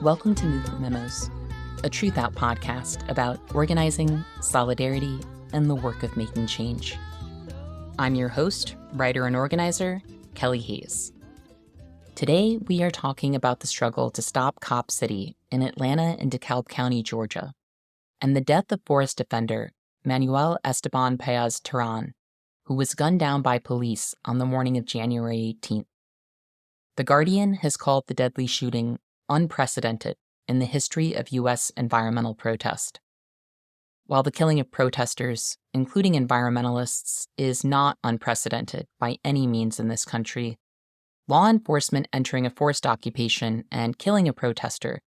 Welcome to Memos, a TRUTHOUT podcast about organizing, solidarity, and the work of making change. I'm your host, writer, and organizer, Kelly Hayes. Today, we are talking about the struggle to stop Cop City in Atlanta and DeKalb County, Georgia, and the death of forest defender Manuel Esteban Paez-Terán, who was gunned down by police on the morning of January 18th. The Guardian has called the deadly shooting unprecedented in the history of U.S. environmental protest. While the killing of protesters, including environmentalists, is not unprecedented by any means in this country, law enforcement entering a forced occupation and killing a protester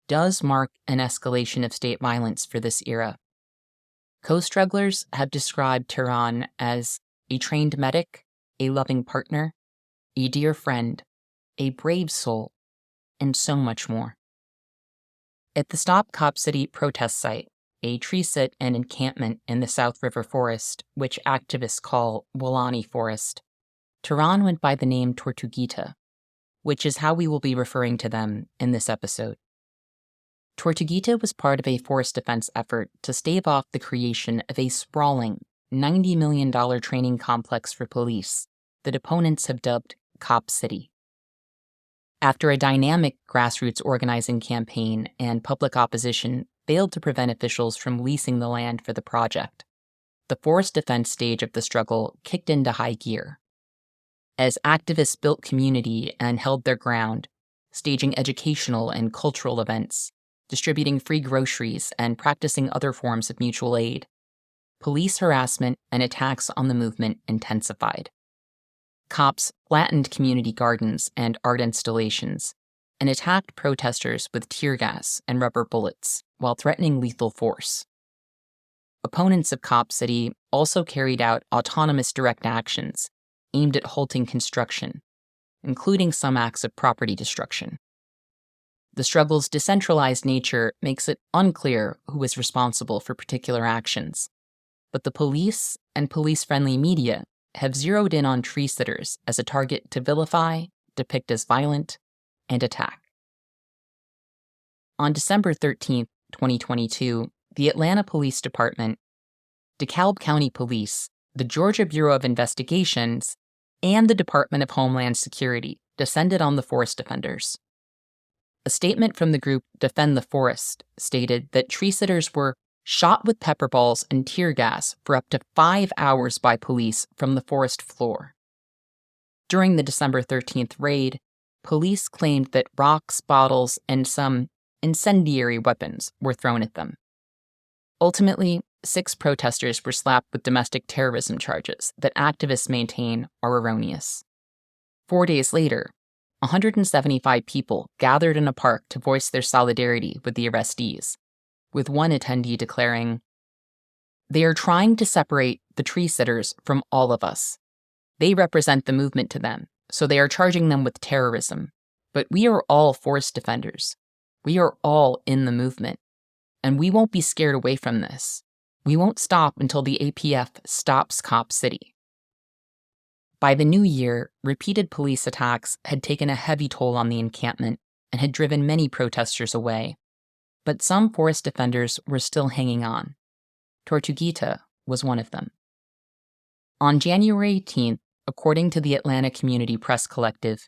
does mark an escalation of state violence for this era. Co-strugglers have described Terán as a trained medic, a loving partner, a dear friend, a brave soul, and so much more. At the Stop Cop City protest site, a tree sit and encampment in the South River Forest, which activists call Weelaunee Forest, Terán went by the name Tortuguita, which is how we will be referring to them in this episode. Tortuguita was part of a forest defense effort to stave off the creation of a sprawling $90 million training complex for police that opponents have dubbed Cop City. After a dynamic grassroots organizing campaign and public opposition failed to prevent officials from leasing the land for the project, the forest defense stage of the struggle kicked into high gear. As activists built community and held their ground, staging educational and cultural events, distributing free groceries, and practicing other forms of mutual aid, police harassment and attacks on the movement intensified. Cops flattened community gardens and art installations and attacked protesters with tear gas and rubber bullets while threatening lethal force. Opponents of Cop City also carried out autonomous direct actions aimed at halting construction, including some acts of property destruction. The struggle's decentralized nature makes it unclear who is responsible for particular actions, but the police and police-friendly media have zeroed in on tree sitters as a target to vilify, depict as violent, and attack. On December 13, 2022, the Atlanta Police Department, DeKalb County Police, the Georgia Bureau of Investigations, and the Department of Homeland Security descended on the forest defenders. A statement from the group Defend the Forest stated that tree sitters were shot with pepper balls and tear gas for up to 5 hours by police from the forest floor. During the December 13th raid, police claimed that rocks, bottles, and some incendiary weapons were thrown at them. Ultimately, 6 protesters were slapped with domestic terrorism charges that activists maintain are erroneous. 4 days later, 175 people gathered in a park to voice their solidarity with the arrestees, with one attendee declaring, "They are trying to separate the tree sitters from all of us. They represent the movement to them, so they are charging them with terrorism. But we are all forest defenders. We are all in the movement, and we won't be scared away from this. We won't stop until the APF stops Cop City." By the new year, repeated police attacks had taken a heavy toll on the encampment and had driven many protesters away. But some forest defenders were still hanging on. Tortuguita was one of them. On January 18th, according to the Atlanta Community Press Collective,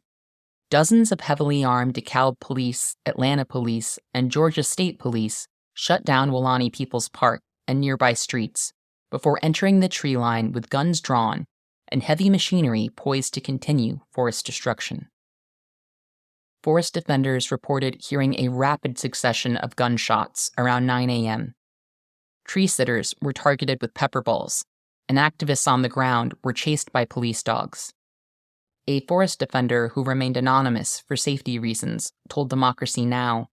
dozens of heavily armed DeKalb Police, Atlanta Police, and Georgia State Police shut down Weelaunee People's Park and nearby streets before entering the tree line with guns drawn and heavy machinery poised to continue forest destruction. Forest defenders reported hearing a rapid succession of gunshots around 9 a.m. Tree sitters were targeted with pepper balls, and activists on the ground were chased by police dogs. A forest defender who remained anonymous for safety reasons told Democracy Now!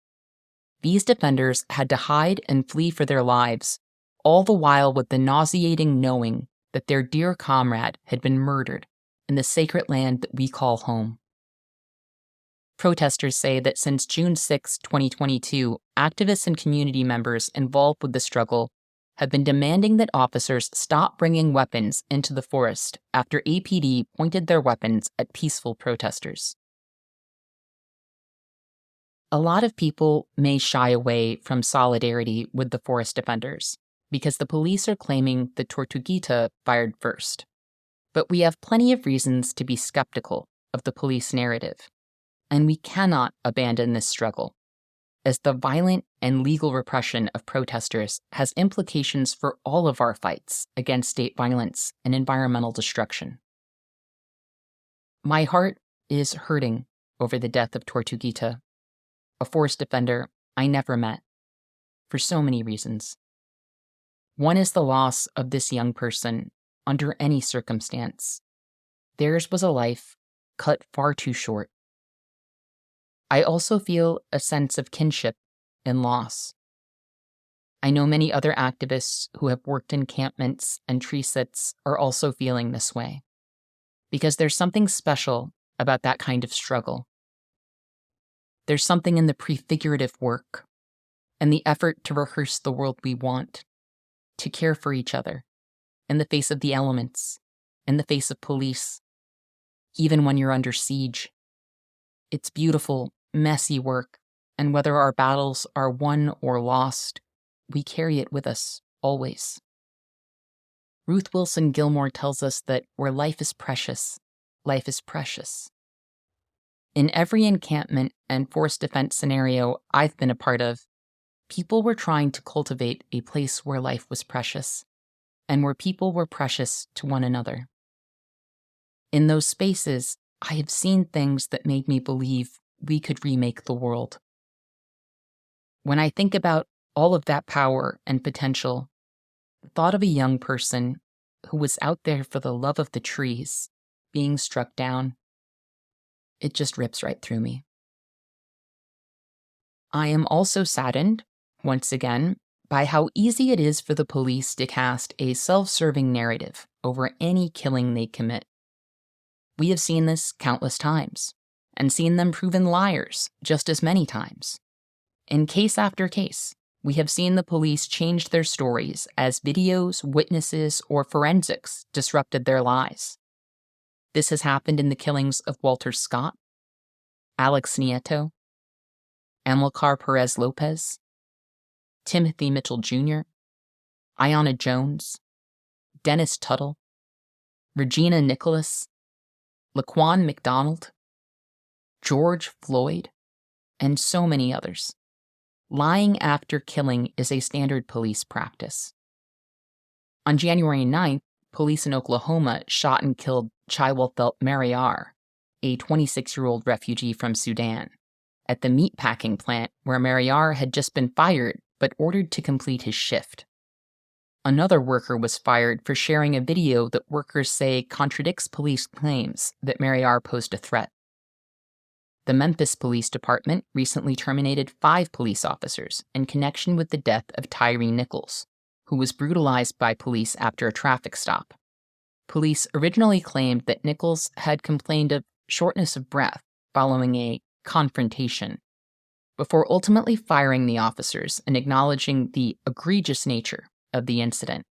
These defenders had to hide and flee for their lives, all the while with the nauseating knowing that their dear comrade had been murdered in the sacred land that we call home. Protesters say that since June 6, 2022, activists and community members involved with the struggle have been demanding that officers stop bringing weapons into the forest after APD pointed their weapons at peaceful protesters. A lot of people may shy away from solidarity with the forest defenders because the police are claiming the Tortuguita fired first. But we have plenty of reasons to be skeptical of the police narrative, and we cannot abandon this struggle, as the violent and legal repression of protesters has implications for all of our fights against state violence and environmental destruction. My heart is hurting over the death of Tortuguita, a forest defender I never met, for so many reasons. One is the loss of this young person under any circumstance. Theirs was a life cut far too short. I also feel a sense of kinship and loss. I know many other activists who have worked encampments and tree sits are also feeling this way, because there's something special about that kind of struggle. There's something in the prefigurative work and the effort to rehearse the world we want, to care for each other, in the face of the elements, in the face of police, even when you're under siege. It's beautiful, messy work, and whether our battles are won or lost, we carry it with us, always. Ruth Wilson Gilmore tells us that where life is precious, life is precious. In every encampment and forest defense scenario I've been a part of, people were trying to cultivate a place where life was precious, and where people were precious to one another. In those spaces, I have seen things that made me believe we could remake the world. When I think about all of that power and potential, the thought of a young person who was out there for the love of the trees being struck down, it just rips right through me. I am also saddened, once again, by how easy it is for the police to cast a self-serving narrative over any killing they commit. We have seen this countless times, and seen them proven liars just as many times. In case after case, we have seen the police change their stories as videos, witnesses, or forensics disrupted their lies. This has happened in the killings of Walter Scott, Alex Nieto, Amilcar Perez Lopez, Timothy Mitchell Jr., Ayanna Jones, Dennis Tuttle, Regina Nicholas, Laquan McDonald, George Floyd, and so many others. Lying after killing is a standard police practice. On January 9th, police in Oklahoma shot and killed Chiwetel Mariar, a 26-year-old refugee from Sudan, at the meatpacking plant where Mariar had just been fired but ordered to complete his shift. Another worker was fired for sharing a video that workers say contradicts police claims that Mariar posed a threat. The Memphis Police Department recently terminated 5 police officers in connection with the death of Tyree Nichols, who was brutalized by police after a traffic stop. Police originally claimed that Nichols had complained of shortness of breath following a confrontation, before ultimately firing the officers and acknowledging the egregious nature of the incident.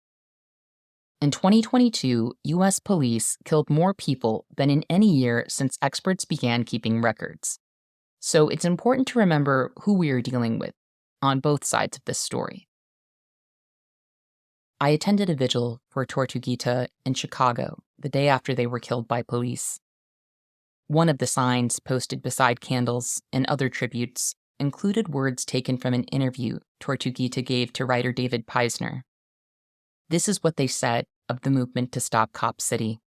In 2022, U.S. police killed more people than in any year since experts began keeping records. So it's important to remember who we are dealing with on both sides of this story. I attended a vigil for Tortuguita in Chicago the day after they were killed by police. One of the signs posted beside candles and other tributes included words taken from an interview Tortuguita gave to writer David Peisner. This is what they said of the movement to stop Cop City.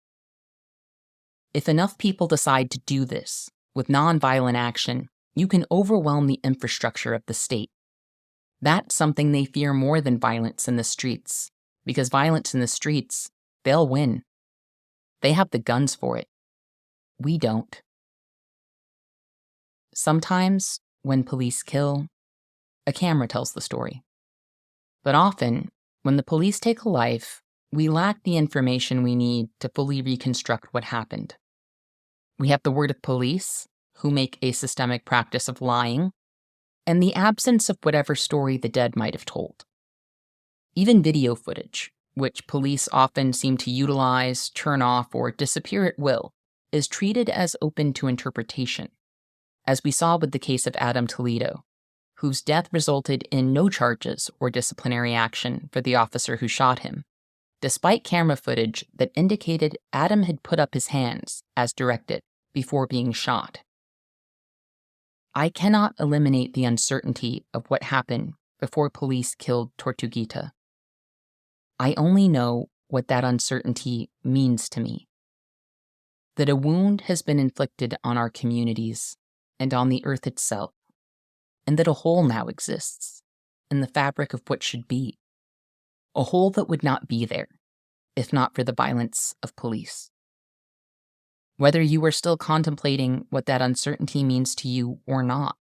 If enough people decide to do this with nonviolent action, you can overwhelm the infrastructure of the state. That's something they fear more than violence in the streets, because violence in the streets, they'll win. They have the guns for it. We don't. Sometimes, when police kill, a camera tells the story. But often, when the police take a life, we lack the information we need to fully reconstruct what happened. We have the word of police, who make a systemic practice of lying, and the absence of whatever story the dead might have told. Even video footage, which police often seem to utilize, turn off, or disappear at will, is treated as open to interpretation, as we saw with the case of Adam Toledo, whose death resulted in no charges or disciplinary action for the officer who shot him, despite camera footage that indicated Adam had put up his hands, as directed, before being shot. I cannot eliminate the uncertainty of what happened before police killed Tortuguita. I only know what that uncertainty means to me. That a wound has been inflicted on our communities and on the earth itself, and that a hole now exists in the fabric of what should be, a hole that would not be there if not for the violence of police. Whether you are still contemplating what that uncertainty means to you or not,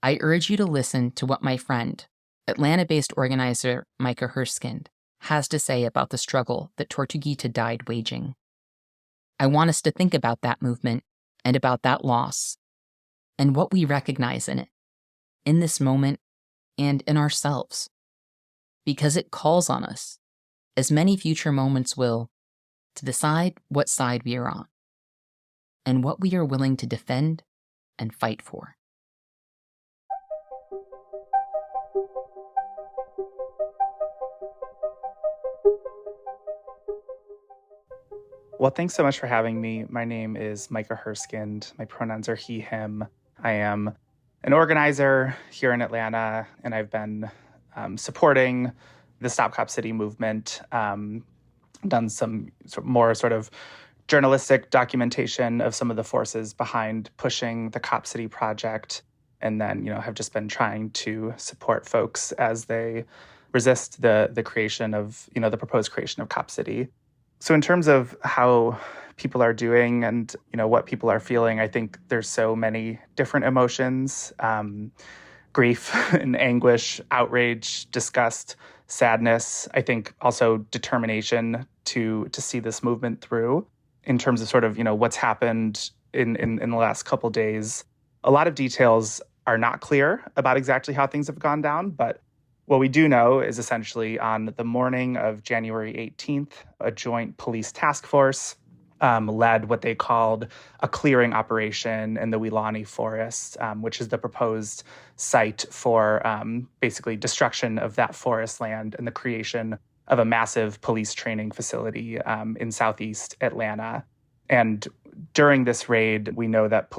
I urge you to listen to what my friend, Atlanta-based organizer Micah Herskind, has to say about the struggle that Tortuguita died waging. I want us to think about that movement and about that loss, and what we recognize in it, in this moment and in ourselves, because it calls on us, as many future moments will, to decide what side we are on, and what we are willing to defend and fight for. Well, thanks so much for having me. My name is Micah Herskind. My pronouns are he, him. I am an organizer here in Atlanta, and I've been supporting the Stop Cop City movement, done some more journalistic documentation of some of the forces behind pushing the Cop City project, and then, have just been trying to support folks as they resist the creation of, the proposed creation of Cop City. So in terms of how people are doing and, what people are feeling, I think there's so many different emotions, grief and anguish, outrage, disgust, sadness. I think also determination to see this movement through in terms of what's happened in the last couple days. A lot of details are not clear about exactly how things have gone down, but what we do know is essentially on the morning of January 18th, a joint police task force led what they called a clearing operation in the Weelaunee Forest, which is the proposed site for basically destruction of that forest land and the creation of a massive police training facility in southeast Atlanta. And during this raid, we know that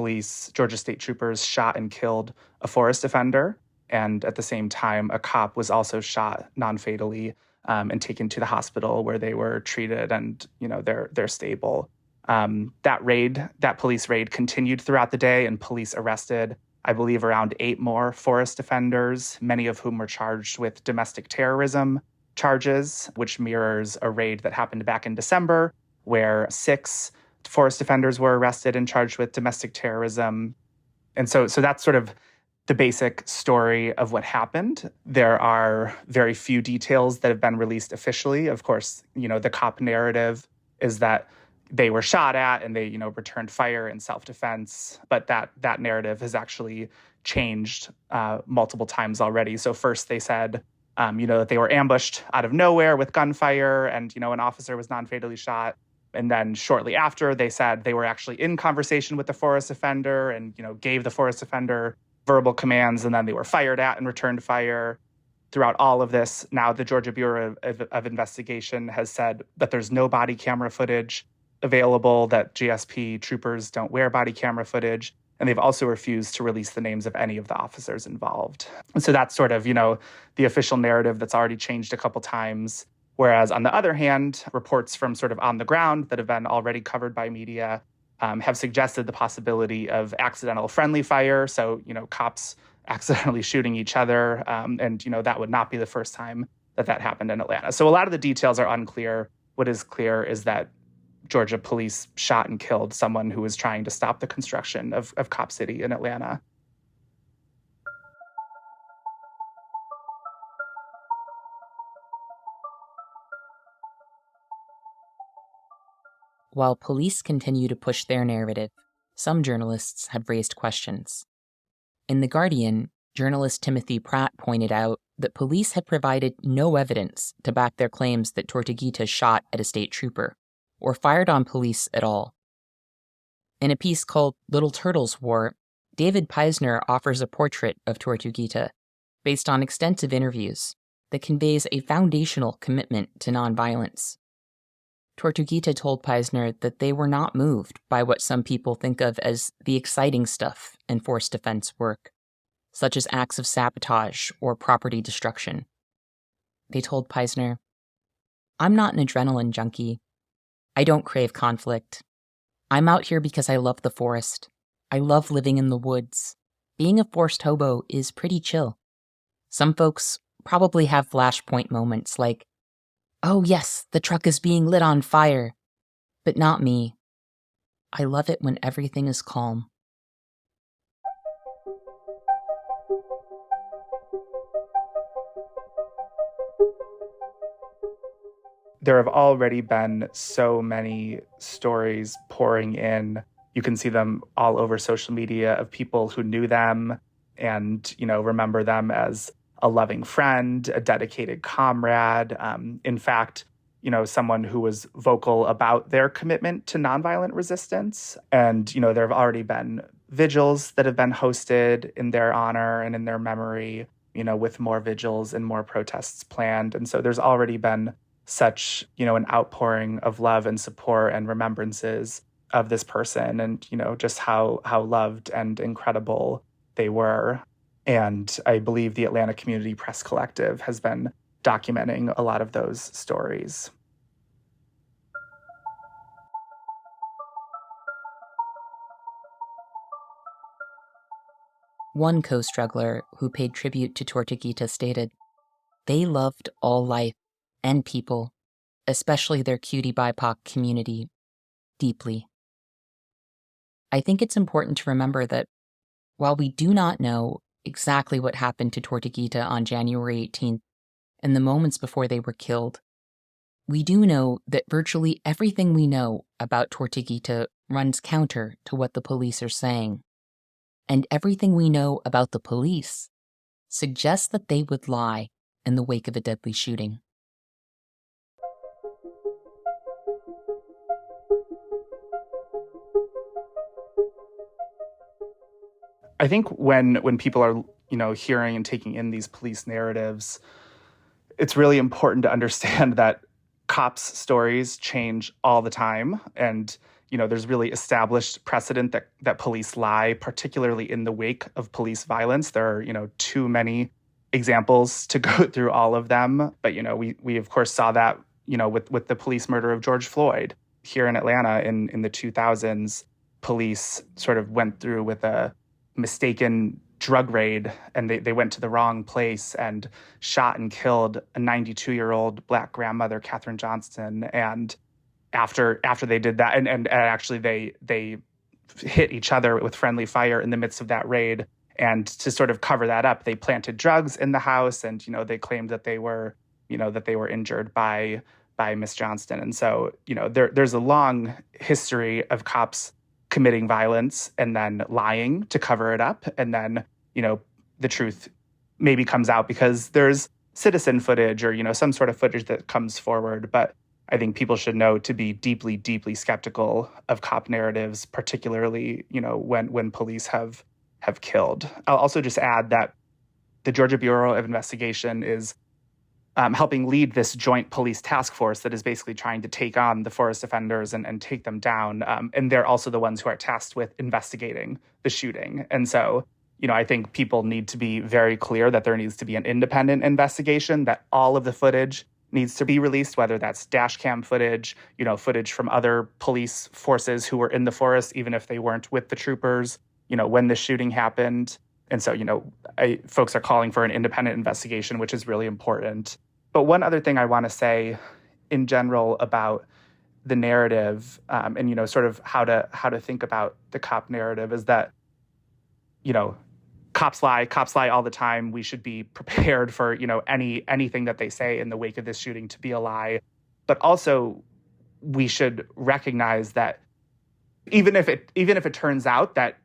Georgia State Troopers, shot and killed a forest offender. And at the same time, a cop was also shot non-fatally and taken to the hospital where they were treated and, they're stable. That police raid continued throughout the day, and police arrested, I believe, around 8 more forest offenders, many of whom were charged with domestic terrorism charges, which mirrors a raid that happened back in December, where 6 forest offenders were arrested and charged with domestic terrorism. And so that's sort of the basic story of what happened. There are very few details that have been released officially. Of course, the cop narrative is that they were shot at and they, returned fire in self-defense. But that narrative has actually changed multiple times already. So first they said, that they were ambushed out of nowhere with gunfire and, an officer was non-fatally shot. And then shortly after, they said they were actually in conversation with the forest offender and, gave the forest offender verbal commands, and then they were fired at and returned fire. Throughout all of this, now the Georgia Bureau of Investigation has said that there's no body camera footage available, that GSP troopers don't wear body camera footage, and they've also refused to release the names of any of the officers involved. And so that's sort of, the official narrative that's already changed a couple times. Whereas on the other hand, reports from sort of on the ground that have been already covered by media have suggested the possibility of accidental friendly fire. So, cops accidentally shooting each other. And, that would not be the first time that happened in Atlanta. So a lot of the details are unclear. What is clear is that Georgia police shot and killed someone who was trying to stop the construction of Cop City in Atlanta. While police continue to push their narrative, some journalists have raised questions. In The Guardian, journalist Timothy Pratt pointed out that police had provided no evidence to back their claims that Tortuguita shot at a state trooper or fired on police at all. In a piece called Little Turtles War, David Peisner offers a portrait of Tortuguita based on extensive interviews that conveys a foundational commitment to nonviolence. Tortuguita told Peisner that they were not moved by what some people think of as the exciting stuff in forced defense work, such as acts of sabotage or property destruction. They told Peisner, "I'm not an adrenaline junkie. I don't crave conflict. I'm out here because I love the forest. I love living in the woods. Being a forced hobo is pretty chill. Some folks probably have flashpoint moments like, oh yes, the truck is being lit on fire. But not me. I love it when everything is calm." There have already been so many stories pouring in. You can see them all over social media of people who knew them and, remember them as a loving friend, a dedicated comrade. In fact, someone who was vocal about their commitment to nonviolent resistance. And, there have already been vigils that have been hosted in their honor and in their memory, with more vigils and more protests planned. And so there's already been such, an outpouring of love and support and remembrances of this person and, just how loved and incredible they were. And I believe the Atlanta Community Press Collective has been documenting a lot of those stories. One co-struggler who paid tribute to Tortuguita stated, "They loved all life and people, especially their cutie BIPOC community, deeply." I think it's important to remember that while we do not know exactly what happened to Tortuguita on January 18th and the moments before they were killed, we do know that virtually everything we know about Tortuguita runs counter to what the police are saying. And everything we know about the police suggests that they would lie in the wake of a deadly shooting. I think when people are, hearing and taking in these police narratives, it's really important to understand that cops' stories change all the time. And, there's really established precedent that police lie, particularly in the wake of police violence. There are, too many examples to go through all of them. But, we of course saw that, with the police murder of George Floyd here in Atlanta in the 2000s. Police sort of went through with a mistaken drug raid, and they went to the wrong place and shot and killed a 92-year-old Black grandmother, Katherine Johnston. And after they did that, and actually they hit each other with friendly fire in the midst of that raid. And to sort of cover that up, they planted drugs in the house, and they claimed that they were injured by Miss Johnston. And so there's a long history of cops committing violence and then lying to cover it up. And then, the truth maybe comes out because there's citizen footage or, some sort of footage that comes forward. But I think people should know to be deeply, deeply skeptical of cop narratives, particularly, when police have killed. I'll also just add that the Georgia Bureau of Investigation is helping lead this joint police task force that is basically trying to take on the forest offenders and take them down. And they're also the ones who are tasked with investigating the shooting. And so, I think people need to be very clear that there needs to be an independent investigation, that all of the footage needs to be released, whether that's dash cam footage, footage from other police forces who were in the forest, even if they weren't with the troopers, when the shooting happened. And so, folks are calling for an independent investigation, which is really important. But one other thing I want to say in general about the narrative and, sort of how to think about the cop narrative is that, cops lie all the time. We should be prepared for, anything that they say in the wake of this shooting to be a lie. But also we should recognize that even if it turns out that,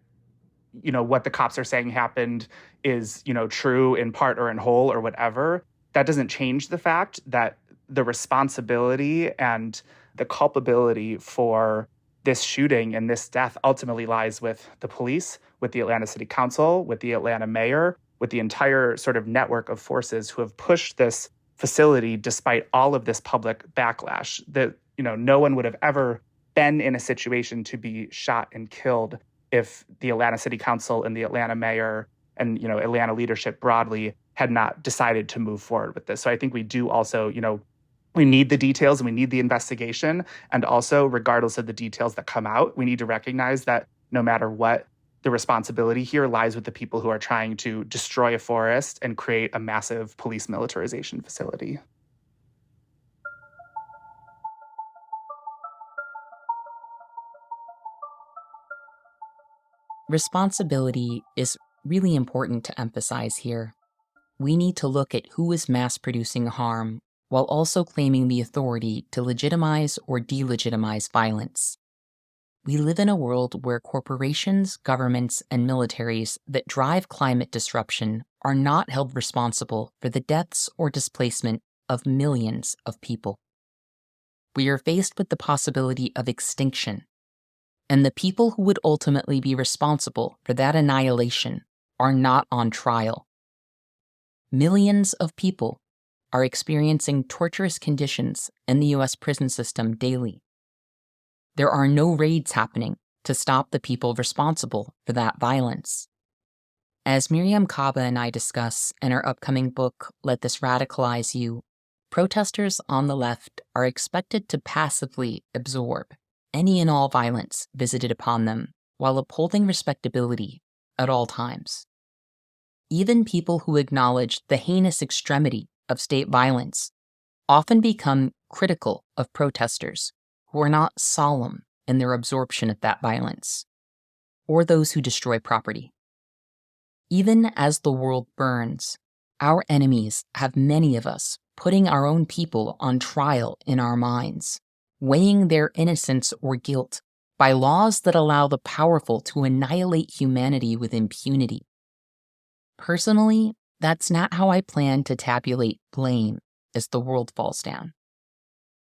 what the cops are saying happened is, true in part or in whole or whatever, that doesn't change the fact that the responsibility and the culpability for this shooting and this death ultimately lies with the police, with the Atlanta City Council, with the Atlanta mayor, with the entire sort of network of forces who have pushed this facility despite all of this public backlash. That, no one would have ever been in a situation to be shot and killed if the Atlanta City Council and the Atlanta mayor and, Atlanta leadership broadly had not decided to move forward with this. So I think we do also, we need the details and we need the investigation. And also, regardless of the details that come out, we need to recognize that no matter what, the responsibility here lies with the people who are trying to destroy a forest and create a massive police militarization facility. Responsibility is really important to emphasize here. We need to look at who is mass producing harm while also claiming the authority to legitimize or delegitimize violence. We live in a world where corporations, governments, and militaries that drive climate disruption are not held responsible for the deaths or displacement of millions of people. We are faced with the possibility of extinction, and the people who would ultimately be responsible for that annihilation are not on trial. Millions of people are experiencing torturous conditions in the U.S. prison system daily. There are no raids happening to stop the people responsible for that violence. As Miriam Kaba and I discuss in our upcoming book, Let This Radicalize You, protesters on the left are expected to passively absorb any and all violence visited upon them while upholding respectability at all times. Even people who acknowledge the heinous extremity of state violence often become critical of protesters who are not solemn in their absorption of that violence, or those who destroy property. Even as the world burns, our enemies have many of us putting our own people on trial in our minds, weighing their innocence or guilt by laws that allow the powerful to annihilate humanity with impunity. Personally, that's not how I plan to tabulate blame as the world falls down.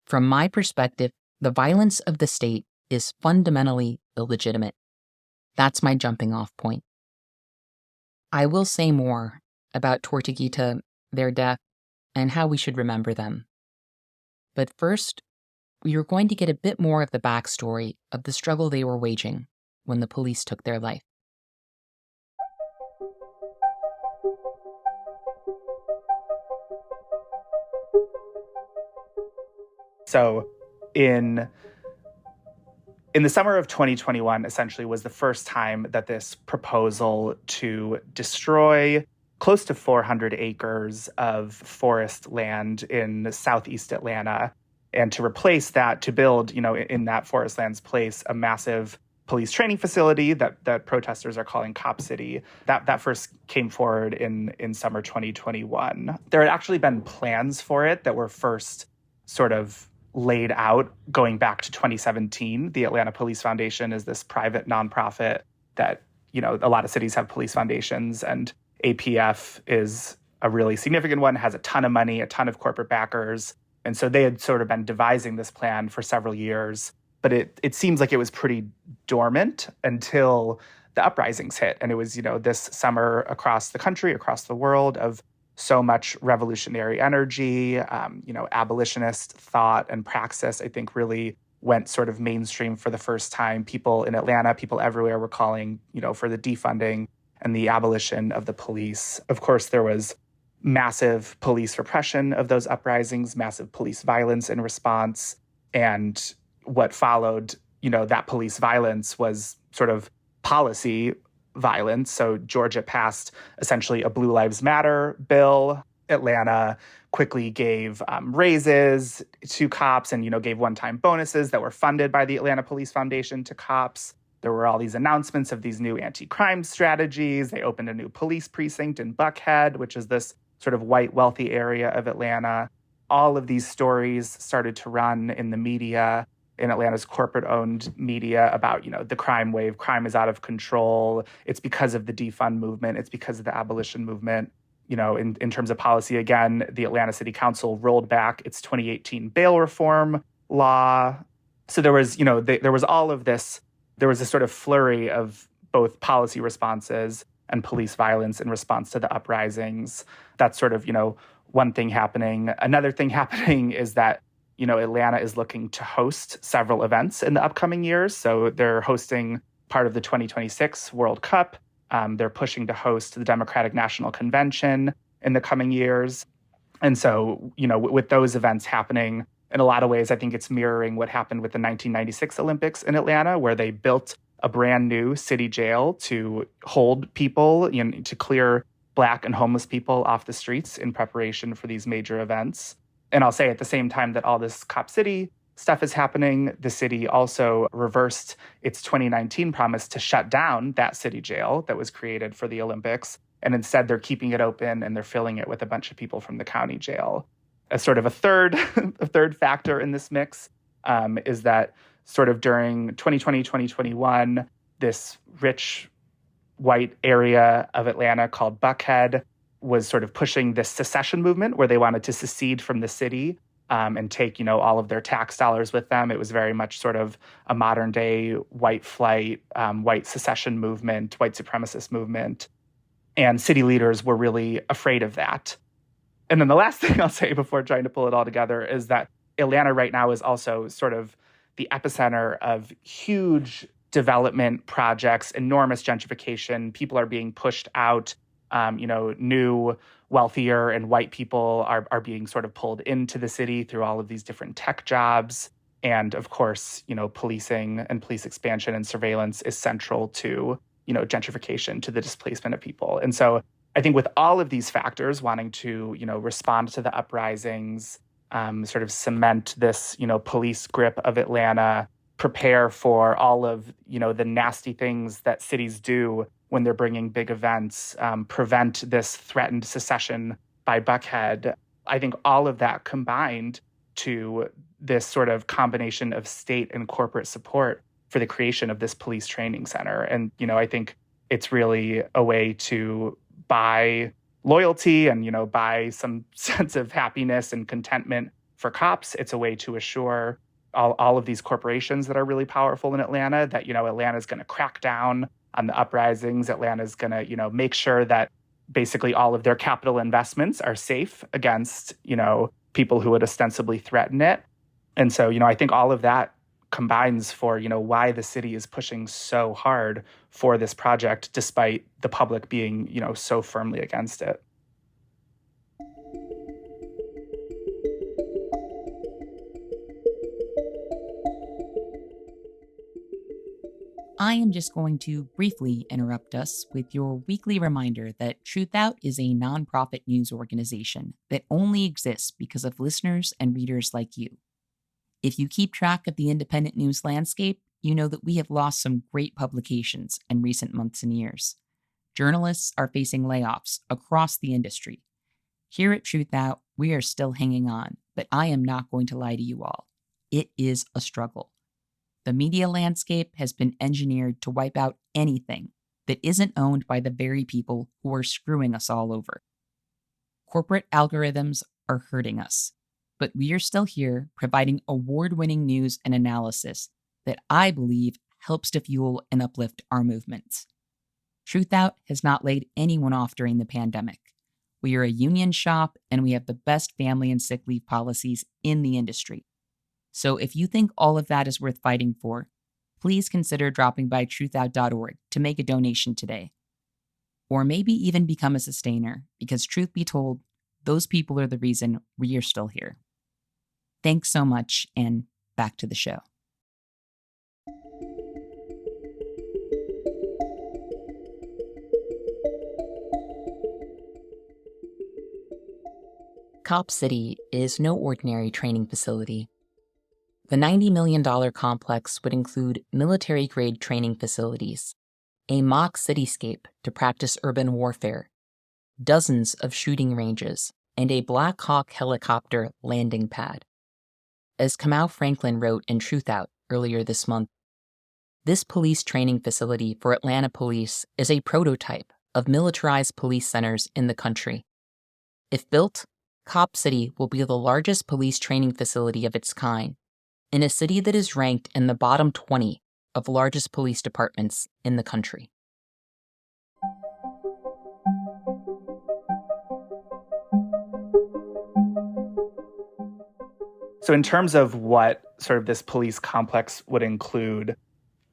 From my perspective, the violence of the state is fundamentally illegitimate. That's my jumping off point. I will say more about Tortuguita, their death, and how we should remember them. But first, we are going to get a bit more of the backstory of the struggle they were waging when the police took their life. So in the summer of 2021, essentially, was the first time that this proposal to destroy close to 400 acres of forest land in southeast Atlanta and to replace that, to build, in that forest land's place, a massive police training facility that protesters are calling Cop City. That first came forward in summer 2021. There had actually been plans for it that were first sort of laid out going back to 2017. The Atlanta Police Foundation is this private nonprofit that, a lot of cities have police foundations, and APF is a really significant one, has a ton of money, a ton of corporate backers. And so they had sort of been devising this plan for several years, but it seems like it was pretty dormant until the uprisings hit. And it was, this summer across the country, across the world, of so much revolutionary energy, abolitionist thought and praxis, I think, really went sort of mainstream for the first time. People in Atlanta, people everywhere were calling, for the defunding and the abolition of the police. Of course, there was massive police repression of those uprisings, massive police violence in response. And what followed, that police violence was sort of policy violence. So Georgia passed essentially a Blue Lives Matter bill. Atlanta quickly gave raises to cops and, gave one-time bonuses that were funded by the Atlanta Police Foundation to cops. There were all these announcements of these new anti-crime strategies. They opened a new police precinct in Buckhead, which is this sort of white, wealthy area of Atlanta. All of these stories started to run in the media, in Atlanta's corporate-owned media, about, the crime wave. Crime is out of control. It's because of the defund movement. It's because of the abolition movement. In terms of policy, again, the Atlanta City Council rolled back its 2018 bail reform law. So there was, there was all of this, there was a sort of flurry of both policy responses and police violence in response to the uprisings. That's sort of, one thing happening. Another thing happening is that, Atlanta is looking to host several events in the upcoming years. So they're hosting part of the 2026 World Cup. They're pushing to host the Democratic National Convention in the coming years. And so, with those events happening, in a lot of ways, I think it's mirroring what happened with the 1996 Olympics in Atlanta, where they built a brand new city jail to hold people, to clear Black and homeless people off the streets in preparation for these major events. And I'll say at the same time that all this Cop City stuff is happening, the city also reversed its 2019 promise to shut down that city jail that was created for the Olympics. And instead, they're keeping it open and they're filling it with a bunch of people from the county jail. As sort of a third factor in this mix is that sort of during 2020, 2021, this rich white area of Atlanta called Buckhead was sort of pushing this secession movement where they wanted to secede from the city and take, all of their tax dollars with them. It was very much sort of a modern day white flight, white secession movement, white supremacist movement. And city leaders were really afraid of that. And then the last thing I'll say before trying to pull it all together is that Atlanta right now is also sort of the epicenter of huge development projects, enormous gentrification. People are being pushed out. New, wealthier, and white people are being sort of pulled into the city through all of these different tech jobs. And of course, policing and police expansion and surveillance is central to, gentrification, to the displacement of people. And so I think with all of these factors wanting to, respond to the uprisings, sort of cement this, police grip of Atlanta, prepare for all of, the nasty things that cities do when they're bringing big events, prevent this threatened secession by Buckhead. I think all of that combined to this sort of combination of state and corporate support for the creation of this police training center. And, I think it's really a way to buy loyalty and, buy some sense of happiness and contentment for cops. It's a way to assure all of these corporations that are really powerful in Atlanta that, Atlanta's going to crack down on the uprisings. Atlanta's going to, make sure that basically all of their capital investments are safe against, people who would ostensibly threaten it. And so, I think all of that combines for, why the city is pushing so hard for this project, despite the public being, so firmly against it. I am just going to briefly interrupt us with your weekly reminder that TruthOut is a nonprofit news organization that only exists because of listeners and readers like you. If you keep track of the independent news landscape, you know that we have lost some great publications in recent months and years. Journalists are facing layoffs across the industry. Here at TruthOut, we are still hanging on, but I am not going to lie to you all. It is a struggle. The media landscape has been engineered to wipe out anything that isn't owned by the very people who are screwing us all over. Corporate algorithms are hurting us, but we are still here providing award-winning news and analysis that I believe helps to fuel and uplift our movements. TruthOut has not laid anyone off during the pandemic. We are a union shop and we have the best family and sick leave policies in the industry. So if you think all of that is worth fighting for, please consider dropping by truthout.org to make a donation today. Or maybe even become a sustainer, because truth be told, those people are the reason we are still here. Thanks so much, and back to the show. Cop City is no ordinary training facility. The $90 million complex would include military-grade training facilities, a mock cityscape to practice urban warfare, dozens of shooting ranges, and a Black Hawk helicopter landing pad. As Kamau Franklin wrote in TruthOut earlier this month, this police training facility for Atlanta police is a prototype of militarized police centers in the country. If built, Cop City will be the largest police training facility of its kind, in a city that is ranked in the bottom 20 of largest police departments in the country. So in terms of what sort of this police complex would include,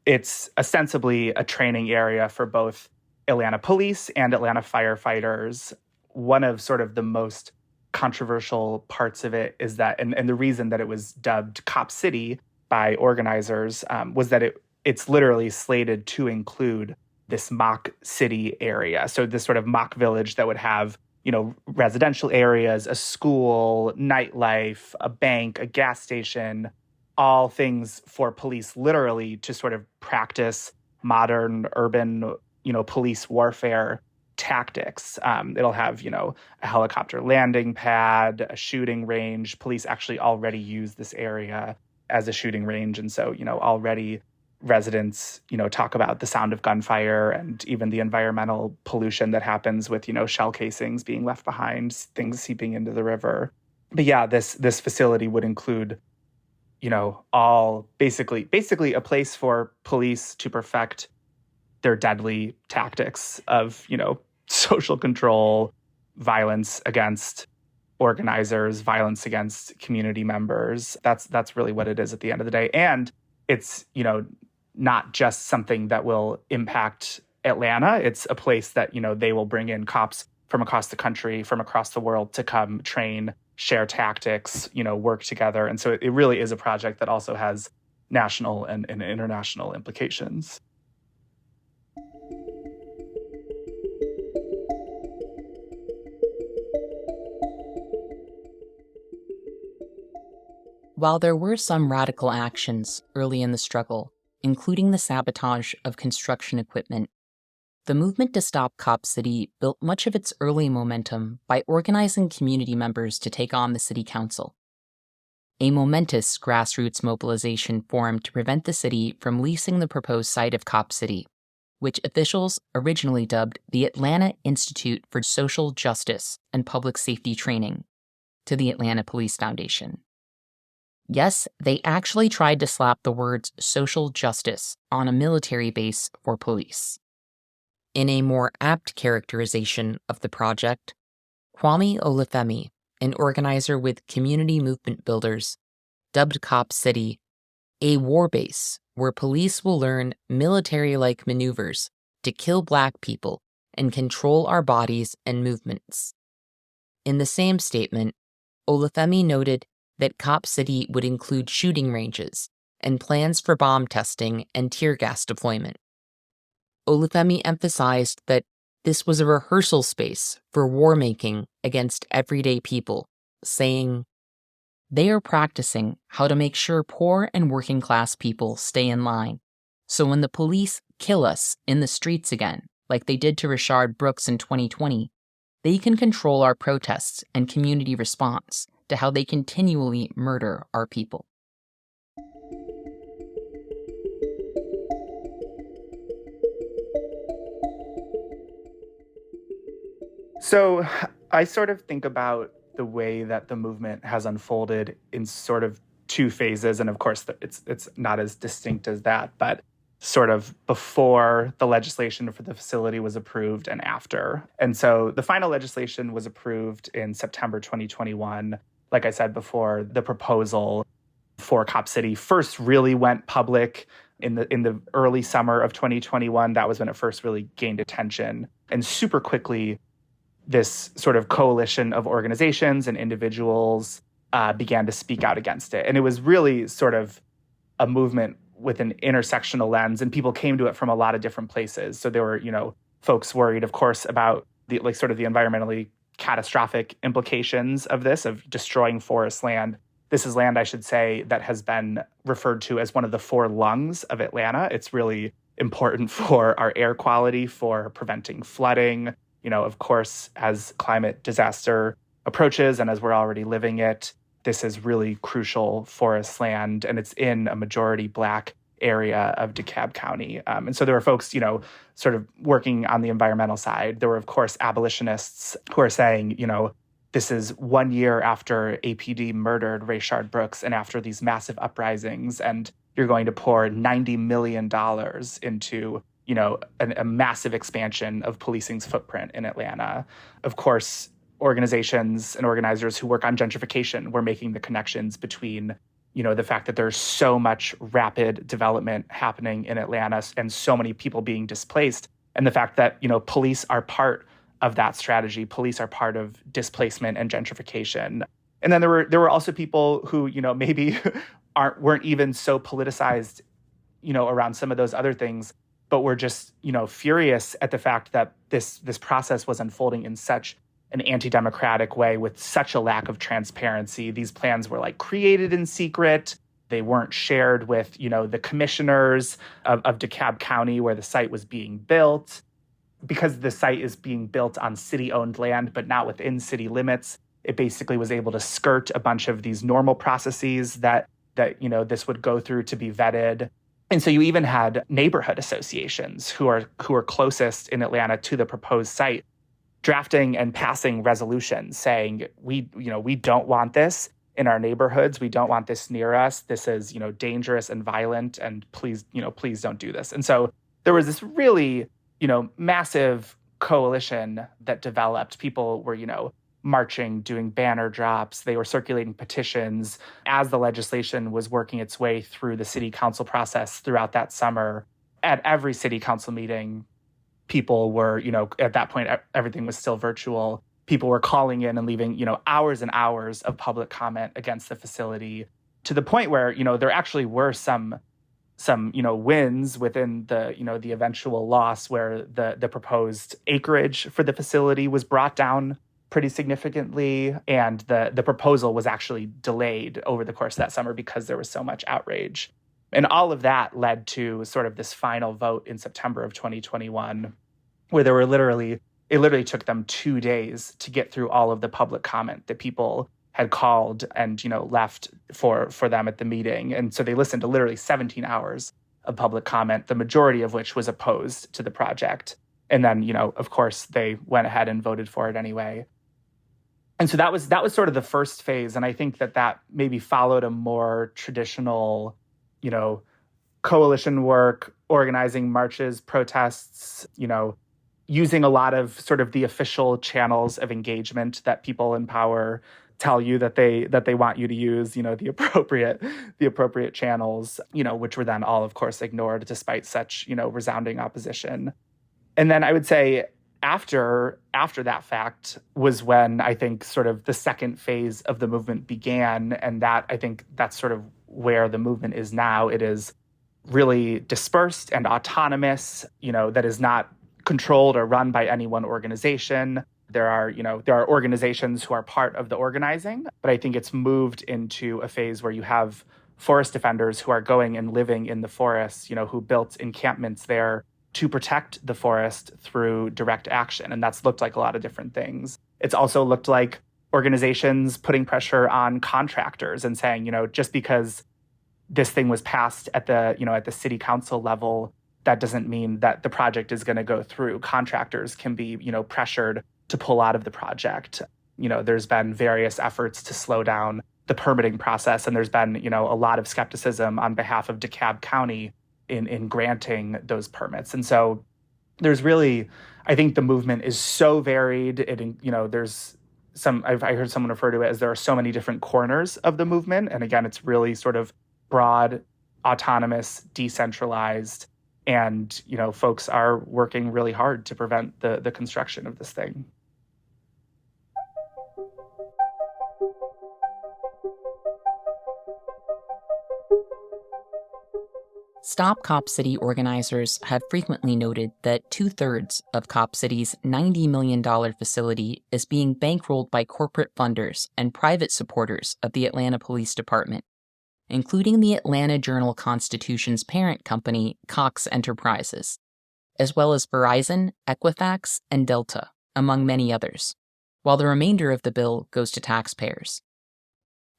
it's ostensibly a training area for both Atlanta police and Atlanta firefighters. One of sort of the most controversial parts of it is that, and the reason that it was dubbed Cop City by organizers was that it's literally slated to include this mock city area. So this sort of mock village that would have, residential areas, a school, nightlife, a bank, a gas station, all things for police literally to sort of practice modern urban, police warfare tactics. It'll have, a helicopter landing pad, a shooting range. Police actually already use this area as a shooting range. And so, already residents, talk about the sound of gunfire and even the environmental pollution that happens with, shell casings being left behind, things seeping into the river. But yeah, this facility would include, all basically a place for police to perfect their deadly tactics of, social control, violence against organizers, violence against community members. That's really what it is at the end of the day. And it's, not just something that will impact Atlanta. It's a place that, they will bring in cops from across the country, from across the world to come train, share tactics, work together. And so it really is a project that also has national and international implications. While there were some radical actions early in the struggle, including the sabotage of construction equipment, the movement to stop Cop City built much of its early momentum by organizing community members to take on the city council. A momentous grassroots mobilization formed to prevent the city from leasing the proposed site of Cop City, which officials originally dubbed the Atlanta Institute for Social Justice and Public Safety Training, to the Atlanta Police Foundation. Yes, they actually tried to slap the words social justice on a military base for police. In a more apt characterization of the project, Kwame Olufemi, an organizer with Community Movement Builders, dubbed Cop City a war base where police will learn military-like maneuvers to kill Black people and control our bodies and movements. In the same statement, Olufemi noted that Cop City would include shooting ranges and plans for bomb testing and tear gas deployment. Olufemi emphasized that this was a rehearsal space for war-making against everyday people, saying, "They are practicing how to make sure poor and working-class people stay in line, so when the police kill us in the streets again, like they did to Rashard Brooks in 2020, they can control our protests and community response to how they continually murder our people." So I sort of think about the way that the movement has unfolded in sort of two phases. And of course, it's not as distinct as that, but sort of before the legislation for the facility was approved and after. And so the final legislation was approved in September 2021. Like I said before, the proposal for Cop City first really went public in the early summer of 2021. That was when it first really gained attention. And super quickly, this sort of coalition of organizations and individuals began to speak out against it. And it was really sort of a movement with an intersectional lens, and people came to it from a lot of different places. So there were, folks worried, of course, about the environmentally catastrophic implications of this, of destroying forest land. This is land, I should say, that has been referred to as one of the four lungs of Atlanta. It's really important for our air quality, for preventing flooding. Of course, as climate disaster approaches and as we're already living it, this is really crucial forest land, and it's in a majority Black area of DeKalb County. And so there were folks, sort of working on the environmental side. There were, of course, abolitionists who are saying, this is 1 year after APD murdered Rayshard Brooks and after these massive uprisings, and you're going to pour $90 million into, a massive expansion of policing's footprint in Atlanta. Of course, organizations and organizers who work on gentrification were making the connections between, the fact that there's so much rapid development happening in Atlanta and so many people being displaced, and the fact that, police are part of that strategy. Police are part of displacement and gentrification. And then there were also people who, maybe weren't even so politicized, around some of those other things, but were just, furious at the fact that this process was unfolding in such an anti-democratic way with such a lack of transparency. These plans were created in secret. They weren't shared with, the commissioners of DeKalb County where the site was being built. Because the site is being built on city-owned land, but not within city limits, it basically was able to skirt a bunch of these normal processes that this would go through to be vetted. And so you even had neighborhood associations who are closest in Atlanta to the proposed site drafting and passing resolutions saying, we don't want this in our neighborhoods. We don't want this near us. This is, dangerous and violent, and please don't do this. And so there was this really, massive coalition that developed. People were, marching, doing banner drops. They were circulating petitions as the legislation was working its way through the city council process throughout that summer. At every city council meeting, people were, at that point, everything was still virtual. People were calling in and leaving, hours and hours of public comment against the facility, to the point where, there actually were some wins within the eventual loss, where the proposed acreage for the facility was brought down pretty significantly, and the proposal was actually delayed over the course of that summer because there was so much outrage. And all of that led to sort of this final vote in September of 2021, where it literally took them 2 days to get through all of the public comment that people had called and, left for them at the meeting. And so they listened to literally 17 hours of public comment, the majority of which was opposed to the project. And then, of course, they went ahead and voted for it anyway. And so that was sort of the first phase. And I think that maybe followed a more traditional, coalition work, organizing marches, protests, using a lot of sort of the official channels of engagement that people in power tell you that they want you to use, the appropriate channels, which were then all, of course, ignored despite such, resounding opposition. And then I would say after that fact was when I think sort of the second phase of the movement began. And that, I think that's sort of where the movement is now. It is really dispersed and autonomous, that is not controlled or run by any one organization. There are organizations who are part of the organizing, but I think it's moved into a phase where you have forest defenders who are going and living in the forest, who built encampments there to protect the forest through direct action. And that's looked like a lot of different things. It's also looked like organizations putting pressure on contractors and saying, just because this thing was passed at the city council level, that doesn't mean that the project is going to go through. Contractors can be, pressured to pull out of the project. There's been various efforts to slow down the permitting process, and there's been, a lot of skepticism on behalf of DeKalb County in granting those permits. And so there's really, I think the movement is so varied. There's I heard someone refer to it as there are so many different corners of the movement. And again, it's really sort of broad, autonomous, decentralized, and, folks are working really hard to prevent the construction of this thing. Stop Cop City organizers have frequently noted that 2/3 of Cop City's $90 million facility is being bankrolled by corporate funders and private supporters of the Atlanta Police Department, including the Atlanta Journal-Constitution's parent company, Cox Enterprises, as well as Verizon, Equifax, and Delta, among many others, while the remainder of the bill goes to taxpayers.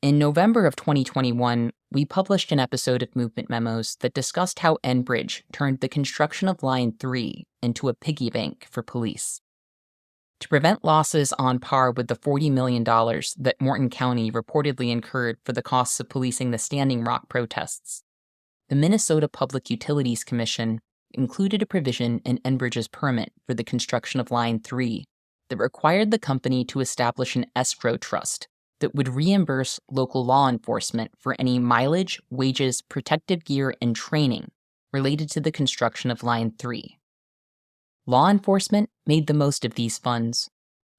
In November of 2021, we published an episode of Movement Memos that discussed how Enbridge turned the construction of Line 3 into a piggy bank for police. To prevent losses on par with the $40 million that Morton County reportedly incurred for the costs of policing the Standing Rock protests, the Minnesota Public Utilities Commission included a provision in Enbridge's permit for the construction of Line 3 that required the company to establish an escrow trust that would reimburse local law enforcement for any mileage, wages, protective gear, and training related to the construction of Line 3. Law enforcement made the most of these funds,